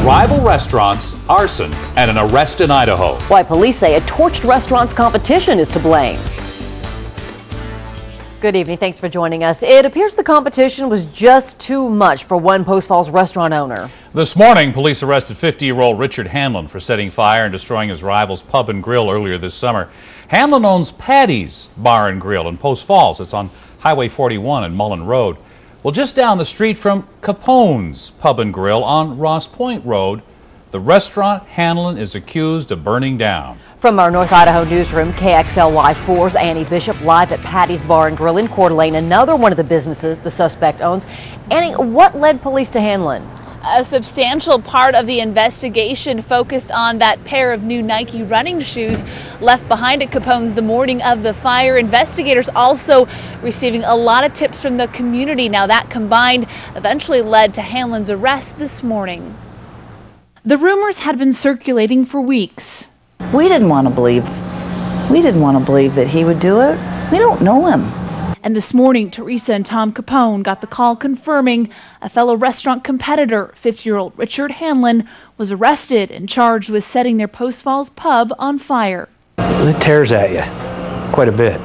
rival restaurants, arson, and an arrest in Idaho. Why police say a torched restaurant's competition is to blame. Good evening. Thanks for joining us. It appears the competition was just too much for one Post Falls restaurant owner. This morning, police arrested 50-year-old Richard Hanlon for setting fire and destroying his rival's pub and grill earlier this summer. Hanlon owns Patty's Bar and Grill in Post Falls. It's on Highway 41 and Mullen Road. Well, just down the street from Capone's Pub and Grill on Ross Point Road, the restaurant Hanlon is accused of burning down. From our North Idaho newsroom, KXLY4's Annie Bishop live at Patty's Bar and Grill in Coeur d'Alene, another one of the businesses the suspect owns. Annie, what led police to Hanlon? A substantial part of the investigation focused on that pair of new Nike running shoes left behind at Capone's the morning of the fire. Investigators also receiving a lot of tips from the community. Now that combined eventually led to Hanlon's arrest this morning. The rumors had been circulating for weeks. We didn't want to believe that he would do it. We don't know him. And this morning, Teresa and Tom Capone got the call confirming a fellow restaurant competitor, 50-year-old Richard Hanlon, was arrested and charged with setting their Post Falls pub on fire. It tears at you quite a bit.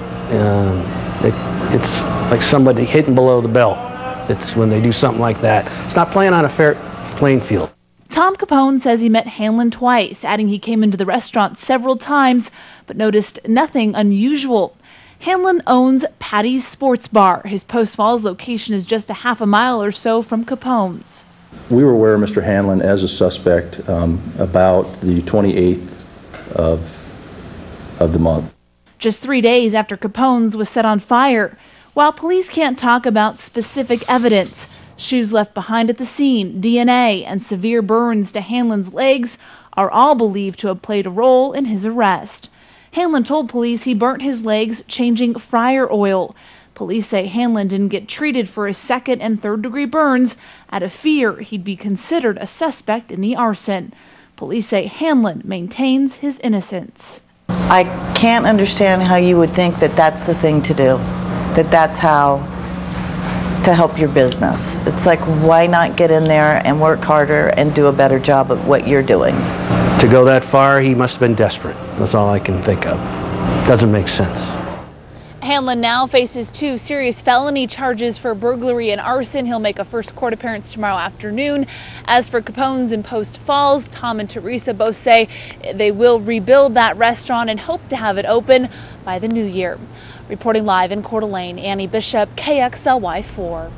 It's like somebody hitting below the belt. It's when they do something like that. It's not playing on a fair playing field. Tom Capone says he met Hanlon twice, adding he came into the restaurant several times but noticed nothing unusual. Hanlon owns Patty's Sports Bar. His Post Falls location is just a half a mile or so from Capone's. We were aware of Mr. Hanlon as a suspect about the 28th of the month. Just 3 days after Capone's was set on fire. While police can't talk about specific evidence, shoes left behind at the scene, DNA, and severe burns to Hanlon's legs are all believed to have played a role in his arrest. Hanlon told police he burnt his legs changing fryer oil. Police say Hanlon didn't get treated for his second and third degree burns out of fear he'd be considered a suspect in the arson. Police say Hanlon maintains his innocence. I can't understand how you would think that that's the thing to do, that that's how to help your business. It's like, why not get in there and work harder and do a better job of what you're doing? To go that far, he must have been desperate. That's all I can think of. Doesn't make sense. Hanlon now faces 2 serious felony charges for burglary and arson. He'll make a first court appearance tomorrow afternoon. As for Capone's in Post Falls, Tom and Teresa both say they will rebuild that restaurant and hope to have it open by the new year. Reporting live in Coeur d'Alene, Annie Bishop, KXLY4.